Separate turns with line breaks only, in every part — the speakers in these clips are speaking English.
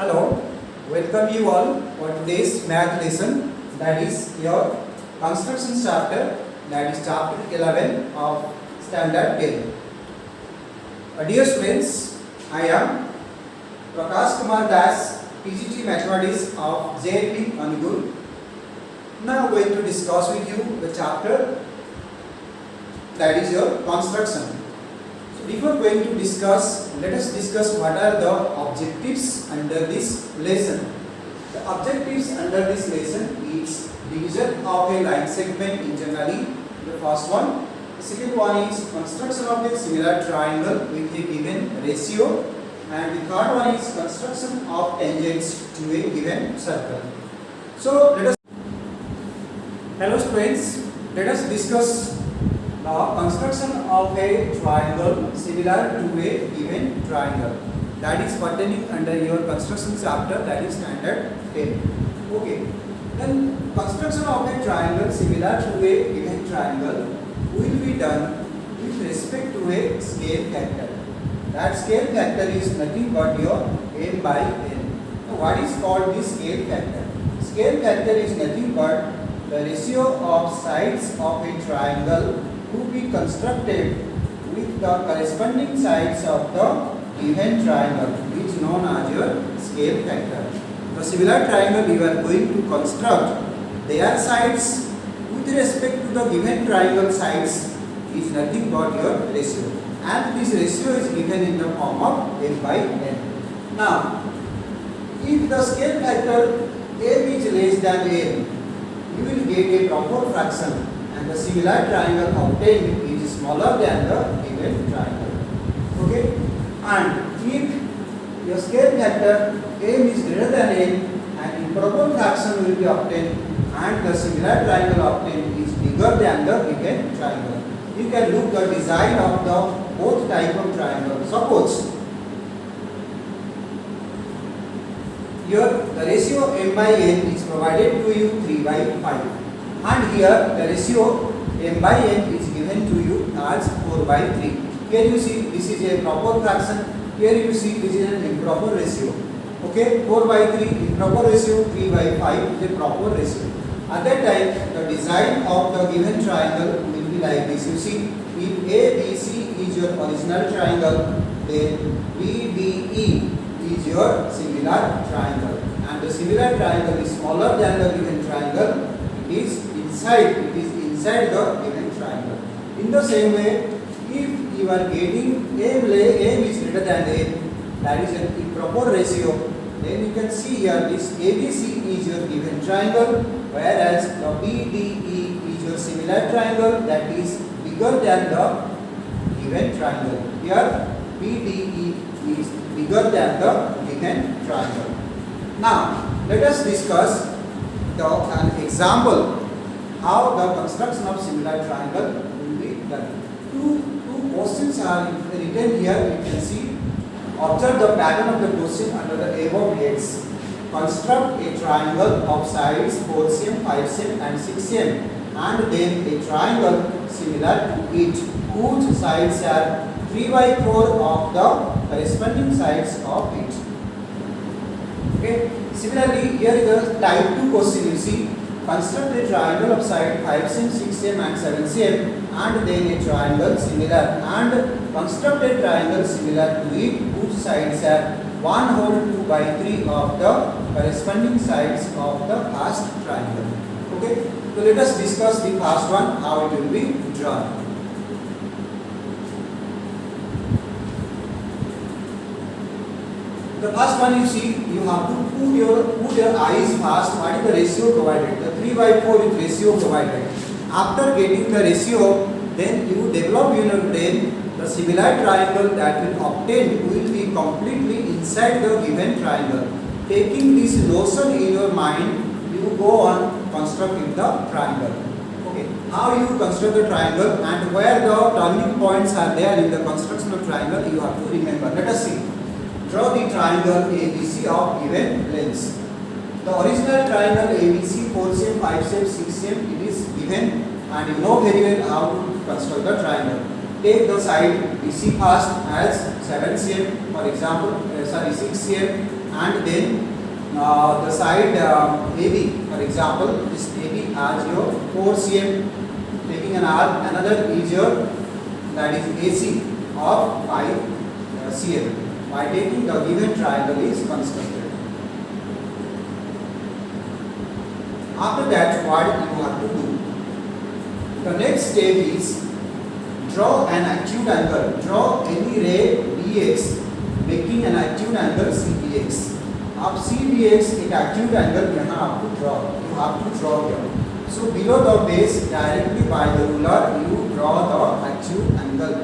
Hello, welcome you all for today's math lesson, that is your construction chapter, that is chapter 11 of standard 10. Dear students, I am Prakash Kumar Das, PGT Mathematics of JLP Angul. Now going to discuss with you the chapter that is your construction. Before going to discuss, let us discuss what are the objectives under this lesson. The objectives under this lesson is division of a line segment internally, the first one. The second one is construction of a similar triangle with a given ratio, and the third one is construction of tangents to a given circle. So hello students, let us discuss the construction of a triangle similar to a given triangle, that is pertaining under your construction chapter, that is standard 10. Okay, then construction of a triangle similar to a given triangle will be done with respect to a scale factor. That scale factor is nothing but your m by n. Now what is called the scale factor? Scale factor is nothing but the ratio of sides of a triangle to be constructed with the corresponding sides of the given triangle, which is known as your scale factor. The similar triangle you are going to construct, their sides with respect to the given triangle sides is nothing but your ratio, and this ratio is given in the form of m by n. Now, if the scale factor m is less than n, you will get a proper fraction, and the similar triangle obtained is smaller than the given triangle. Okay, and if your scale factor m is greater than n, an improper fraction will be obtained, and the similar triangle obtained is bigger than the given triangle. You can look the design of the both type of triangle. Suppose here the ratio m by n is provided to you 3 by 5. And here the ratio m by n is given to you as 4 by 3. Here you see this is a proper fraction. Here you see this is an improper ratio. Okay, 4 by 3 improper ratio, 3 by 5 is a proper ratio. At that time, the design of the given triangle will be like this. You see, if ABC is your original triangle, then BDE is your similar triangle, and the similar triangle is smaller than the given triangle. It is inside the given triangle. In the same way, if you are getting m is greater than n, that is an improper ratio, then you can see here this ABC is your given triangle, whereas the BDE is your similar triangle, that is bigger than the given triangle. Here BDE is bigger than the given triangle. Now let us discuss an example how the construction of similar triangle will be done. Two questions are written here. You can see. Observe the pattern of the question under the above heads. Construct a triangle of sides 4 cm, 5 cm and 6 cm, and then a triangle similar to it, whose sides are 3 by 4 of the corresponding sides of it. Okay. Similarly, here is the type 2 question. You see, construct a triangle of side 5 cm, 6 cm and 7 cm, and then a triangle similar, and construct a triangle similar to it, whose sides are 1 whole 2 by 3 of the corresponding sides of the first triangle. Okay, so let us discuss the first one, how it will be drawn. The first one, you see, you have to put your eyes first. What is the ratio provided? The 3 by 4 is ratio provided. After getting the ratio, then you develop in your brain the similar triangle that will obtain will be completely inside the given triangle. Taking this notion in your mind, you go on constructing the triangle. Okay, how you construct the triangle and where the turning points are there in the construction of triangle, you have to remember. Let us see. Draw the triangle ABC of given lengths. The original triangle ABC 4 cm, 5 cm, 6 cm, it is given, and you know very well how to construct the triangle. take the side BC first as 7 cm, for example, 6 cm, and then the side AB, for example, this AB as your 4 cm, taking an arc. Another is your, that is AC of 5 cm. By taking the given triangle is constructed. After that, what you have to do? The next step is draw an acute angle. Draw any ray BX making an acute angle CBX. अब CBX एक acute angle यहाँ आपको draw. You have to draw here. So below the base, directly by the ruler, you draw the acute angle.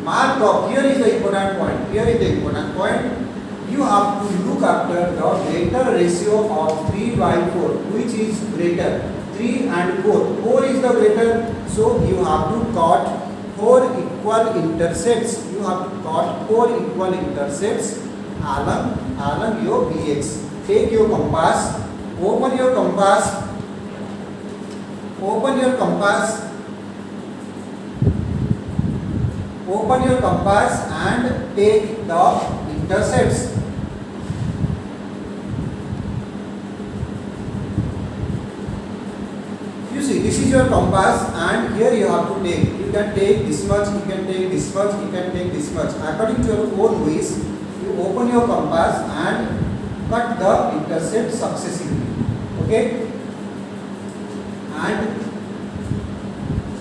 Mark off. Here is the important point. Here is the important point. You have to look after the greater ratio of 3/4, which is greater. 3 and 4. 4 is the greater, so you have to cut 4 equal intercepts. You have to cut 4 equal intercepts along your BX. Take your compass. Open your compass. Open your compass. Open your compass and take the intercepts. You see, this is your compass, and here you have to take. You can take this much, you can take this much, you can take this much. According to your own wish, you open your compass and cut the intercept successively. Okay? And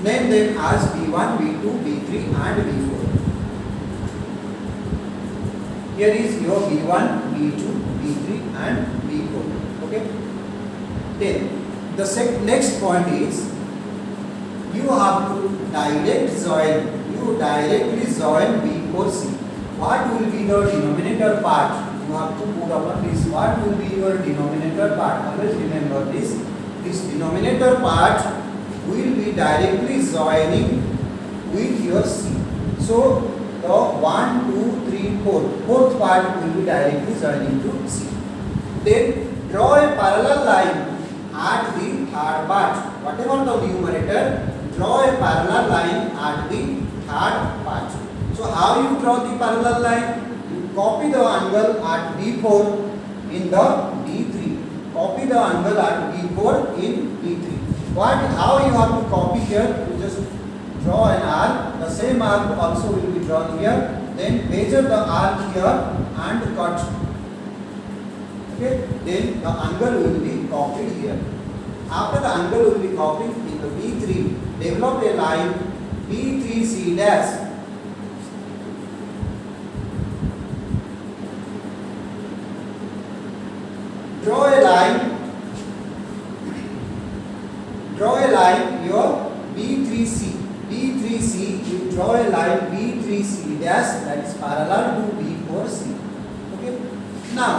name them as B1, B2, B3 and B4. Here is your B1, B2, B3 and B4. Okay? Then the next point is you have to directly join B4C. What will be the denominator part? You have to put upon this. What will be your denominator part? Always remember this. This denominator part will be directly joining with your C. So the 1, 2, 3, 4. Fourth part will be directly joining to C. Then draw a parallel line at the third part. Whatever the numerator, draw a parallel line at the third part. So how you draw the parallel line? You copy the angle at B4 in the B3. Copy the angle at B4 in B3. How you have to copy here? You just draw an arc. The same arc also will be drawn here. Then measure the arc here and cut. Okay. Then the angle will be copied here. After the angle will be copied in the B3, develop a line B3C dash. Draw a line your B3C. B3C, you draw a line B3C dash, that is parallel to B4C. Okay. Now,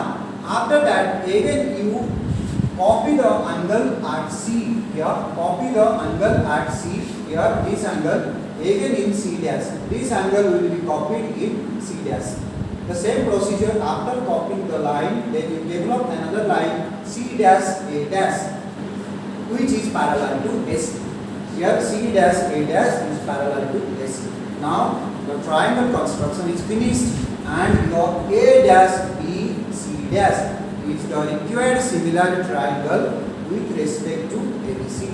after that, again you copy the angle at C here. Copy the angle at C here. This angle again in C dash. This angle will be copied in C dash. The same procedure, after copying the line, then you develop another line C dash A dash, which is parallel to AC. Here C dash A dash is parallel to AC. Now the triangle construction is finished, and your A dash B C dash is the required similar triangle with respect to ABC,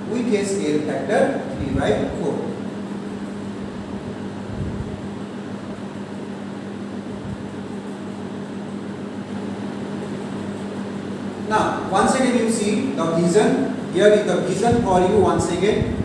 with a scale factor 3/4. Now, once again you see the vision. Here is the vision for you once again.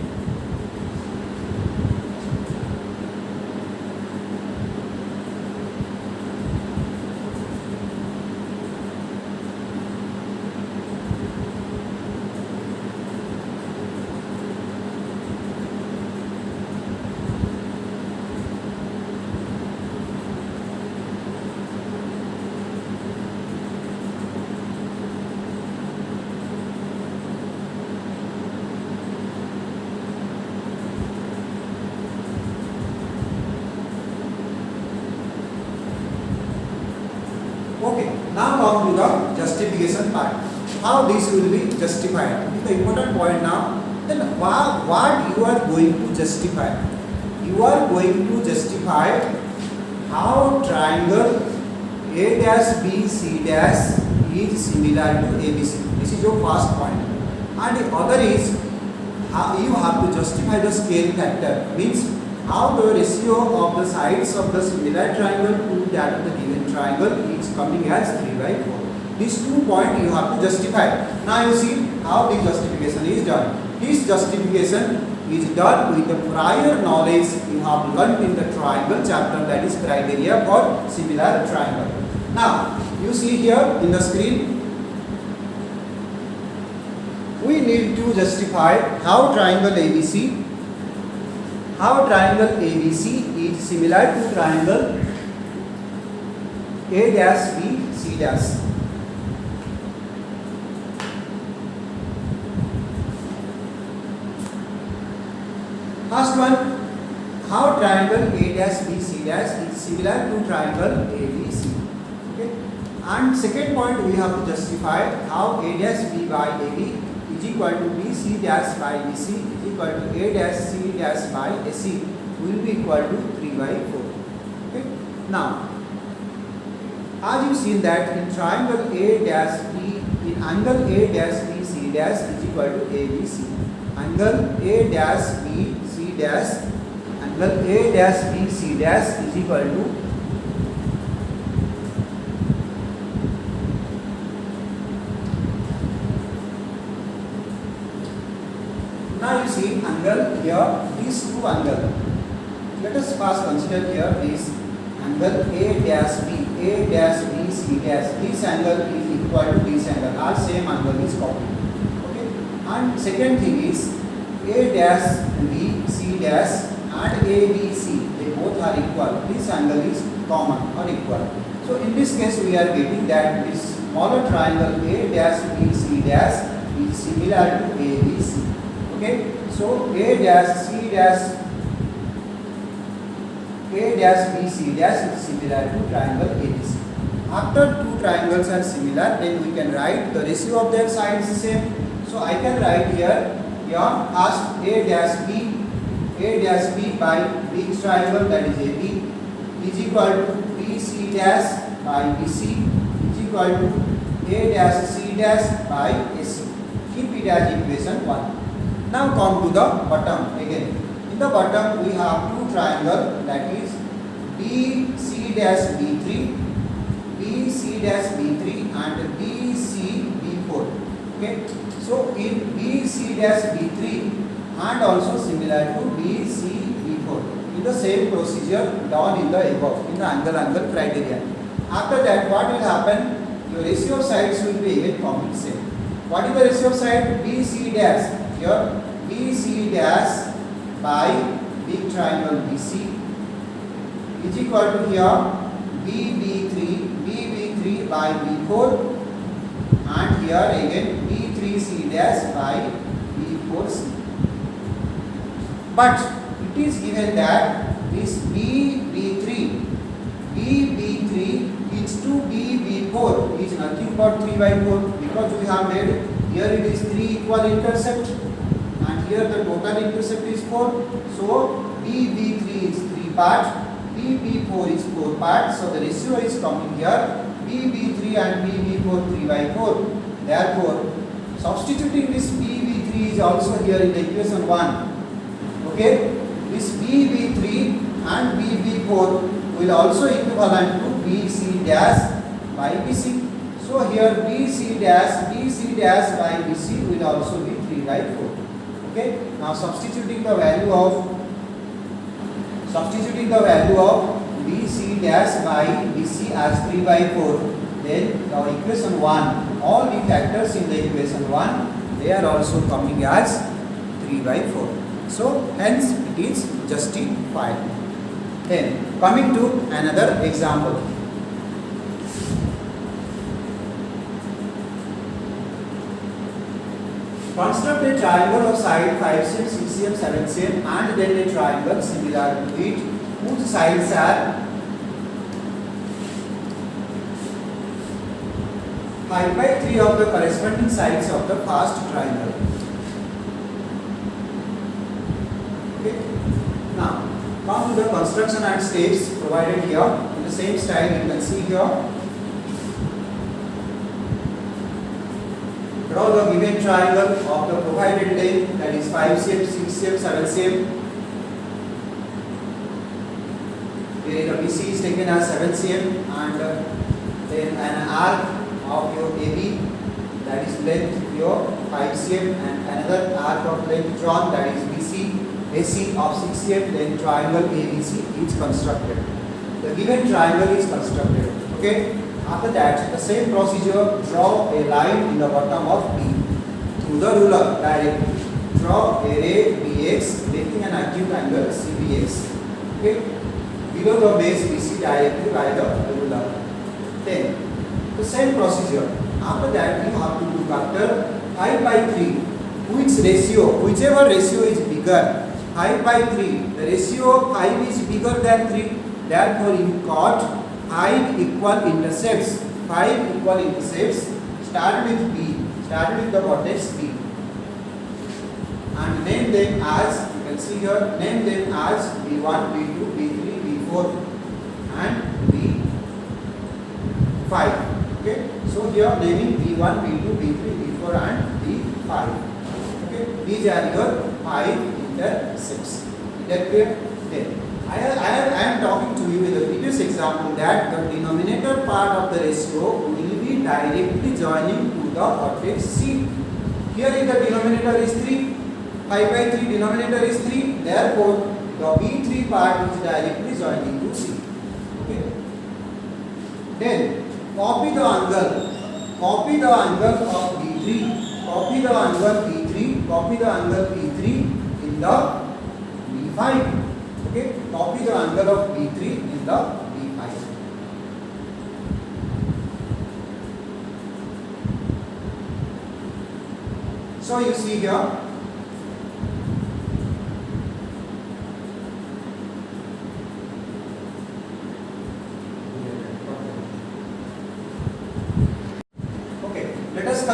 Okay, now come to the justification part. How this will be justified? The important point now, then what you are going to justify? You are going to justify how triangle A dash B C dash is similar to ABC. This is your first point. And the other is how you have to justify the scale factor, means how the ratio of the sides of the similar triangle to that of the given triangle is coming as 3/4. These 2 points you have to justify. Now you see how this justification is done. This justification is done with the prior knowledge you have learned in the triangle chapter, that is criteria for similar triangle. Now you see here in the screen, we need to justify how triangle ABC is similar to triangle A dash B C dash. First one, how triangle A dash B C dash is similar to triangle ABC. Okay. And second point, we have to justify how A dash B by AB is equal to B C dash by BC is equal to A dash C dash by AC will be equal to 3/4. Okay. Now, as you see that in triangle A dash B, in angle A dash B C dash is equal to ABC. Angle A dash B C dash, angle A dash B C dash is equal to now you see angle here, these 2 angles. Let us first consider here this angle A dash B C dash. This angle is equal to this angle. Our same angle is copied. Okay. And second thing is A dash B C dash and ABC, they both are equal. This angle is common or equal. So in this case we are getting that this smaller triangle A dash B C dash is similar to ABC. Okay. So A dash C dash B C dash is similar to triangle ABC. After 2 triangles are similar, then we can write the ratio of their sides the same. So I can write here first A dash B by big triangle, that is AB, is equal to BC dash by BC is equal to A dash C dash by AC. Keep it as equation 1. Now come to the bottom again. In the bottom we have 2 triangles, that is BC dash B3 and BC B4. Okay. So in BC dash B3 and also similar to BC B4, in the same procedure done in the above, in the angle criteria. After that, what will happen? Your ratio of sides will be again coming same. What is the ratio of side? BC dash. Here BC dash by big triangle BC is equal to here BB3 by B4, and here again B3C dash by B4C. But it is given that this BB3 is to BB4 is nothing but 3/4, because we have made here it is 3 equal intercept and here the total intercept is 4. So BB3 is 3 part, BB4 is 4 part. So the ratio is coming here BB3 and BB4 3/4. Therefore, substituting this BB3 is also here in the equation 1. Okay, this BB3 and BB4 will also equivalent to BC dash by BC. So here BC dash by BC will also be 3/4. Okay, now substituting the value of BC dash by BC as 3/4, then our equation 1, all the factors in the equation 1, they are also coming as 3/4. So hence it is justified. Then coming to another example. Construct a triangle of side 5 cm, 6 cm, 7 cm and then a triangle similar to it whose sides are 5/3 of the corresponding sides of the first triangle. Okay. Now come to the construction and steps provided here in the same style. You can see here. Draw the given triangle of the provided length, that is 5 cm, 6 cm, 7 cm. Here the BC is taken as 7 cm and then an arc of your AB, that is length your 5 cm, and another arc of length drawn, that is BC AC of 6 cm. Then triangle ABC is constructed. The given triangle is constructed. Okay. After that, the same procedure, draw a line in the bottom of B through the ruler directly. Draw a ray BX making an acute angle CBX. Okay. Below the base BC directly by the ruler. Then the same procedure. After that, you have to look after 5 by 3. Which ratio? Whichever ratio is bigger. 5 by 3. The ratio of 5 is bigger than 3. Therefore, you got 5 equal intercepts. 5 equal intercepts. Start with B. Start with the vertex B. And name them as, you can see here, name them as B1, B2, B3, B4 and B5. Okay. So here naming B1, B2, B3, B4 and B5. Okay. These are your 5 intercepts. Is that clear? Then I am talking to you with the previous example that the denominator part of the ratio will be directly joining to the vertex C. Here in the denominator is 3. 5 by 3 denominator is 3. Therefore, the B3 part is directly joining to C. Okay. Then copy the angle. Copy the angle of B3. Copy the angle B3. Copy the angle B3 in the B5. Okay, copy the angle of B3 in the B5. So you see here, okay, let us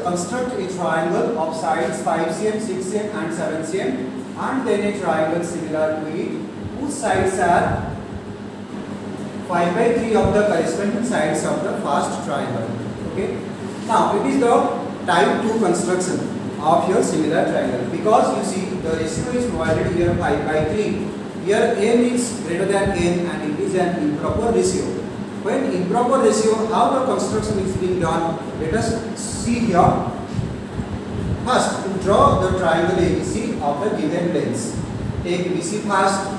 construct a triangle of sides 5 cm, 6 cm and 7 cm. And then a triangle similar to it, whose sides are 5 by 3 of the corresponding sides of the first triangle. Okay. Now it is the type 2 construction of your similar triangle, because you see the ratio is provided here 5 by 3. Here m is greater than n and it is an improper ratio. When improper ratio, how the construction is being done? Let us see here. First, to draw the triangle ABC of the given lengths. Take BC first,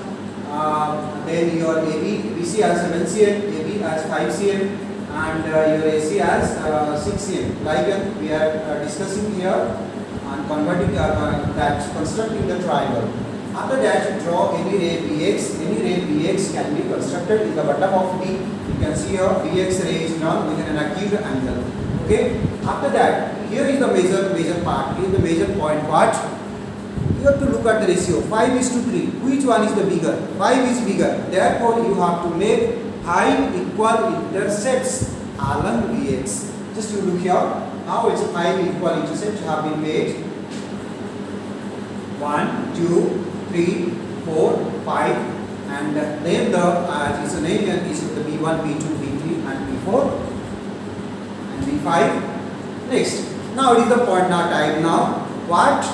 then your BC as 7 cm, AB as 5 cm, and your AC as 6 cm. Like we are discussing here and converting that, constructing the triangle. After that, draw any ray BX. Any ray BX can be constructed in the bottom of B. You can see here BX ray is drawn with an acute angle. Okay. After that, here is the major part. Here is the major point. What? You have to look at the ratio. 5 is to 3. Which one is the bigger? 5 is bigger. Therefore, you have to make 5 equal intercepts along BX. Just you look here. Now it's 5 equal intercepts have been made. 1, 2, 3, 4, 5, and name the is a name and is the B1, B2, B3, and B4, and B5. Next, now it is the point now time now. What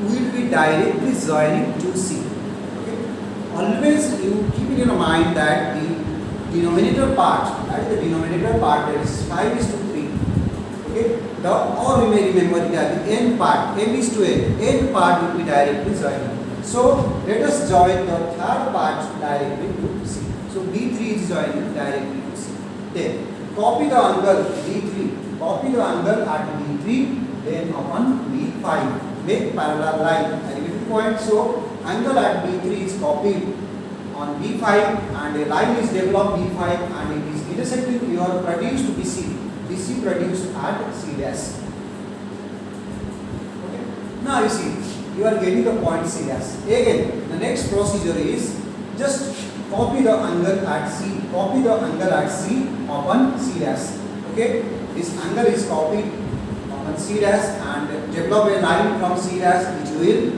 will be directly joining to C? Okay. Always you keep in your mind that the denominator part, that is the denominator part, that is 5 is to 3. Okay. Or we may remember that the n part, m is to n part will be directly joining. So let us join the third part directly to C. So B3 is joining directly to C. Then copy the angle B3. Copy the angle at B3, then upon B5. Make parallel line at a point. So angle at B3 is copied on B5 and a line is developed B5 and it is intersecting your produced BC. BC produced at C dash. Okay. Now you see, you are getting the point C dash. Again, the next procedure is just copy the angle at C. Copy the angle at C upon C dash. Okay. This angle is copied upon C dash and develop a line from C dash which will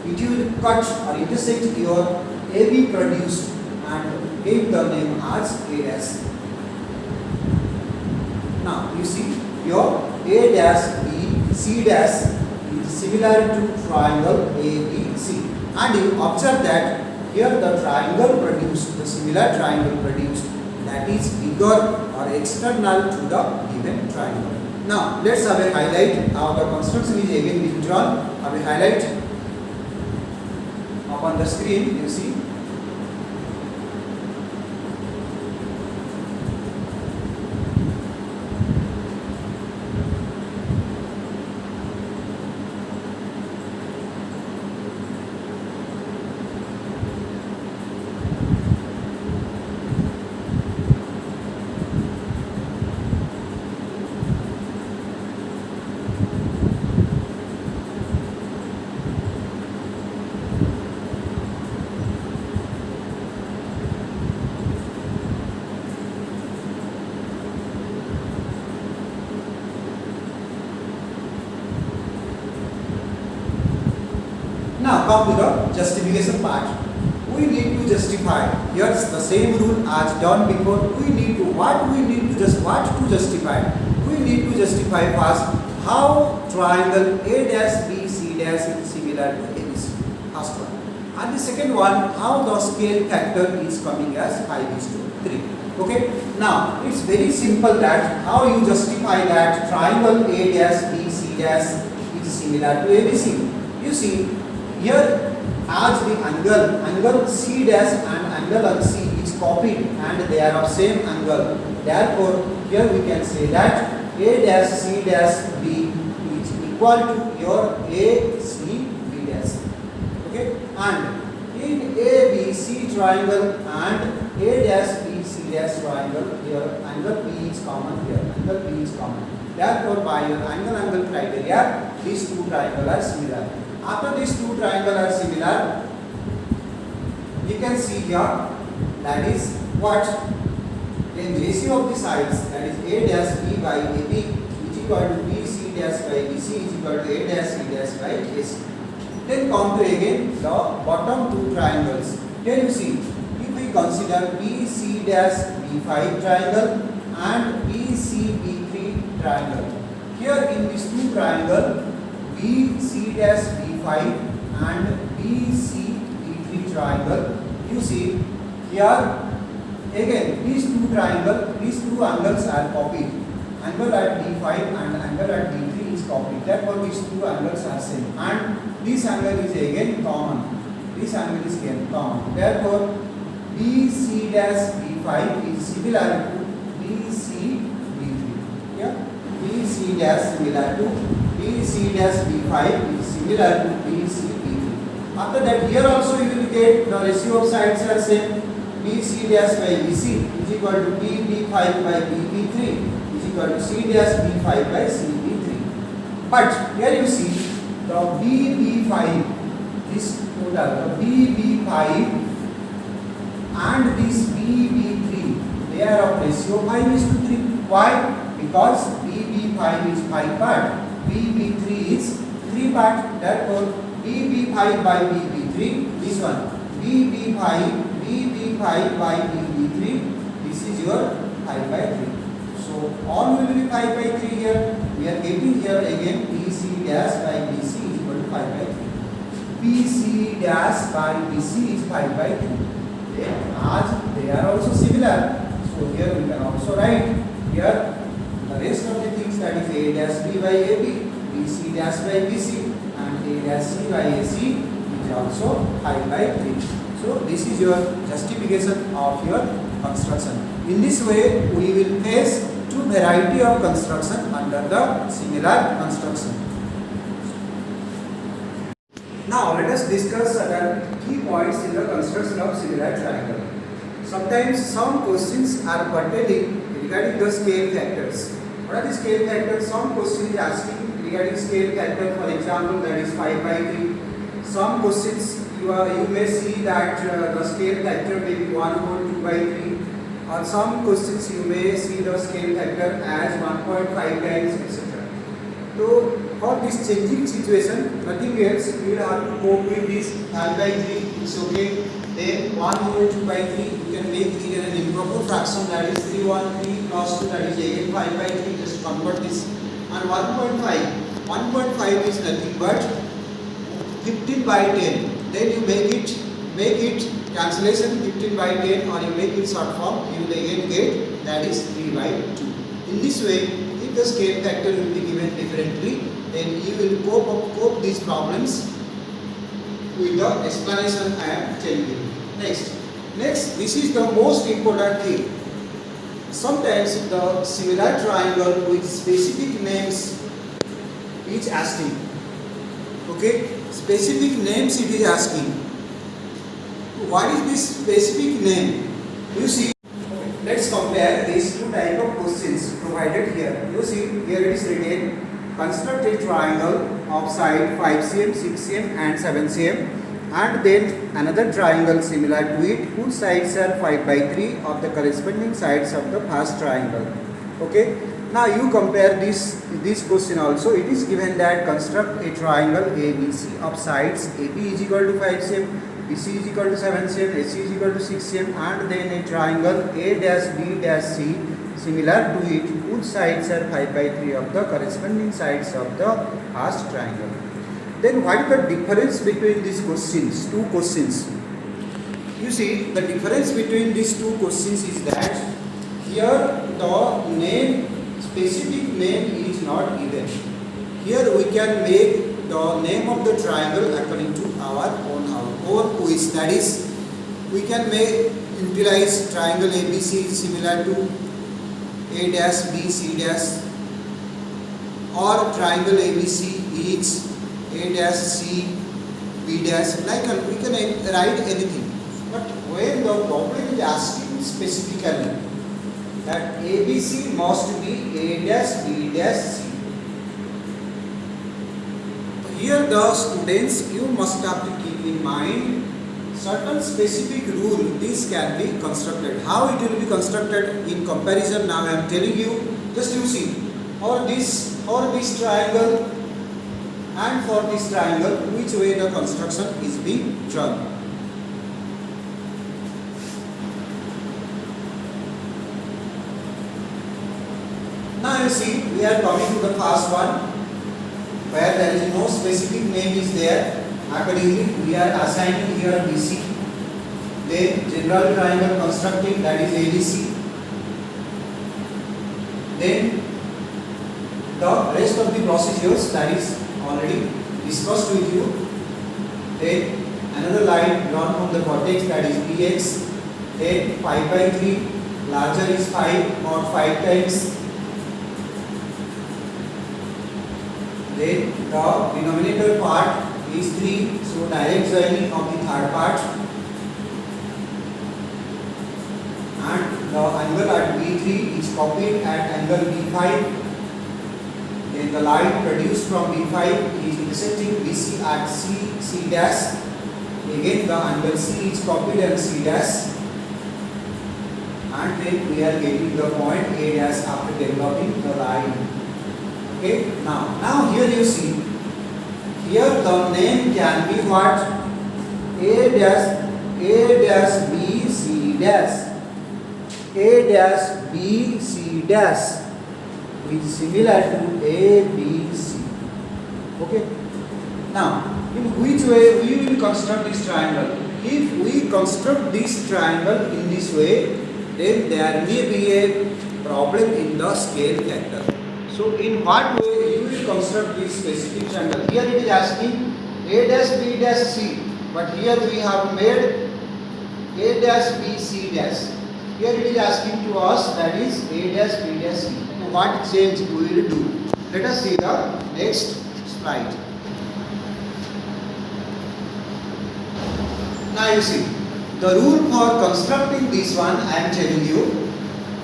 it will cut or intersect your AB produced and give the name as A dash. Now you see your A dash B C dash is similar to triangle ABC, and you observe that here the triangle produced, the similar triangle produced, that is bigger or external to the given triangle. Now let's have a highlight. Now the construction is again being drawn. Have a highlight up on the screen. You see. Now come to the justification part. We need to justify. Here's the same rule as done before. We need to justify. We need to justify first how triangle A dash B C dash is similar to ABC. First one. And the second one, how the scale factor is coming as 5:3. Okay. Now it's very simple that how you justify that triangle A dash B C dash is similar to ABC. You see. Here as the angle C dash and angle C is copied and they are of same angle. Therefore, here we can say that A dash C dash B is equal to your A C B dash. Okay, and in A B C triangle and A dash B C dash triangle, here angle B is common here. Angle B is common. Therefore, by your angle criteria, these two triangles are similar. After these two triangles are similar, you can see here that is what then the ratio of the sides, that is A dash B by AB is equal to B C dash by BC is equal to A dash C dash by AC. Then come to again the bottom two triangles. Then you see if we consider BC dash B5 triangle and BC B3 triangle. Here in these two triangles, BC dash B5 and BC B3 triangle, you see here again these two angles are copied. Angle at B5 and angle at B3 is copied. Therefore, these two angles are same, and this angle is again common. This angle is again common. Therefore, BC dash B5 is similar to BC B3. Yeah, BC dash similar to BC dash B5 is similar to BC B3. After that, here also you will get the ratio of sides are same. BC dash by BC is equal to BB5 by BB3 is equal to C dash B5 by CB3. But here you see the BB5, this total, the BB5 and this BB3, they are of ratio 5:3. Why? Because BB5 is 5 part, BB3 is 3 part. Therefore, BB5 by BB3, this one, BB5 by BB3, this is your 5/3. So all will be 5/3 here. We are getting here again BC dash by BC is equal to 5/3. BC dash by BC is 5/3. As they are also similar. So here we can also write here the rest of the things, that is A dash B by AB, BC dash by BC and A dash C by AC is also 5/3. So this is your justification of your construction. In this way, we will face two variety of construction under the similar construction. Now let us discuss certain key points in the construction of similar triangle. Sometimes some questions are pertaining regarding the scale factors. What are the scale factors? Some question is asking regarding scale factor, for example, that is 5/3. Some questions you may see that the scale factor may be 1/2/3, or some questions you may see the scale factor as 1.5 times, etc. So for this changing situation, nothing else, we will have to cope with this 5 by 3, it's okay. Then 1 over 2 by 3, you can make it an improper fraction, that is 3 1 3 plus 2, that is again 5 by 3, just convert this. And 1.5 is nothing but 15 by 10. Then you make it cancellation 15 by 10, or you make it short form, you will again get that is 3 by 2. In this way, if the scale factor will be given differently, then you will cope these problems with the explanation I am telling you. Next, this is the most important thing. Sometimes the similar triangle with specific names is asking. Okay, specific names it is asking. What is this specific name? You see, let's compare these two type of questions provided here. You see, here it is written, construct a triangle of side 5 cm, 6 cm and 7 cm, and then another triangle similar to it whose sides are 5 by 3 of the corresponding sides of the first triangle. Okay, now you compare this question also. It is given that construct a triangle ABC of sides AB is equal to 5 cm, BC is equal to 7 cm, AC is equal to 6 cm, and then a triangle A dash B dash C similar to it whose sides are 5 by 3 of the corresponding sides of the first triangle. Then what is the difference between these questions, two questions? You see, the difference between these two questions is that here the name, specific name is not given. Here we can make the name of the triangle according to our own wish. That is, we can utilize triangle ABC similar to A dash B C dash, or triangle ABC is A dash C B dash, like we can write anything. But when the problem is asking specifically that ABC must be A dash B dash C, here the students, you must have to keep in mind certain specific rule. This can be constructed. How it will be constructed in comparison, now I am telling you. Just you see, or this triangle and for this triangle, which way the construction is being done. Now you see, we are coming to the first one, where there is no specific name is there. Accordingly, we are assigning here BC. Then general triangle constructing, that is ABC. Then the rest of the procedures, that is already discussed with you. Then another line drawn from the vertex, that is BX. Then 5 by 3, larger is 5 or 5 times. Then the denominator part is 3, so direct joining of the third part. And the angle at B3 is copied at angle B5. Then the line produced from B5 is intersecting BC at C dash. Again the angle C is copied at C dash. And then we are getting the point A dash after developing the line. Okay, now here you see, here the name can be what? A dash B C dash. A dash B C dash is similar to A B C. Okay. Now, in which way we will construct this triangle? If we construct this triangle in this way, then there may be a problem in the scale factor. So in what way you will construct this specific triangle? Here it is asking A dash B dash C, but here we have made A dash B C dash. Here it is asking to us, that is A dash B dash C. Now what change we will do? Let us see the next slide. Now you see, the rule for constructing this one I am telling you.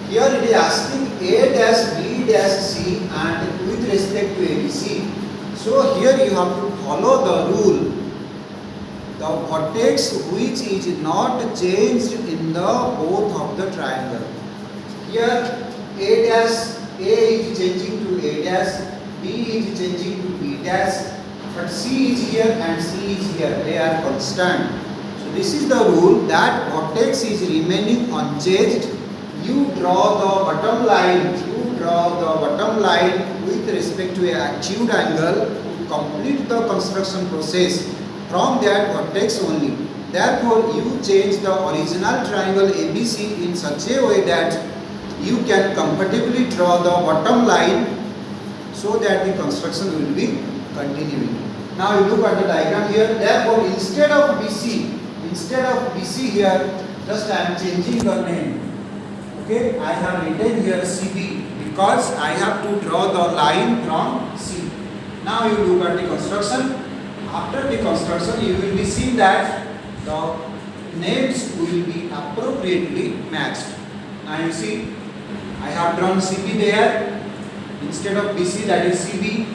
Here it is asking A dash B dash C and with respect to ABC. So here you have to follow the rule. The vertex which is not changed in the both of the triangle. Here A is changing to A dash, B is changing to B dash, but C is here and C is here. They are constant. So this is the rule that vertex is remaining unchanged. You draw the bottom line. You draw the bottom line with respect to a acute angle to complete the construction process from that vertex only. Therefore, you change the original triangle ABC in such a way that you can comfortably draw the bottom line so that the construction will be continuing. Now you look at the diagram here. Therefore, instead of BC here, just I am changing the name. Okay, I have written here CB because I have to draw the line from C. Now you look at the construction. After the construction, you will be seeing that the names will be appropriately matched. Now you see, I have drawn CB there instead of BC, that is CB.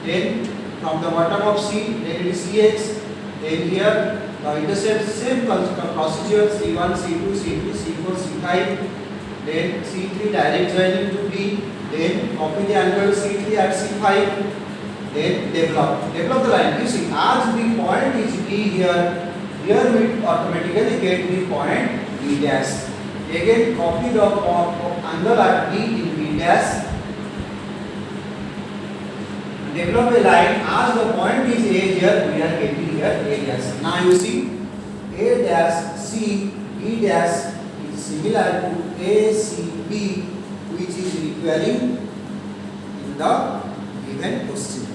Then from the bottom of C, then it is CX. Then here the intercept, same procedure, C1, C2, C3, C4, C5. Then C3 direct joining to B. Then copy the angle C3 at C5. Then develop the line. You see, as the point is B here we automatically get the point B dash. Again, copy the angle at B in B dash. Develop a line as the point is A here, we are getting here A dash. Now you see, A dash C B dash is similar to A C B, which is requiring in the given question.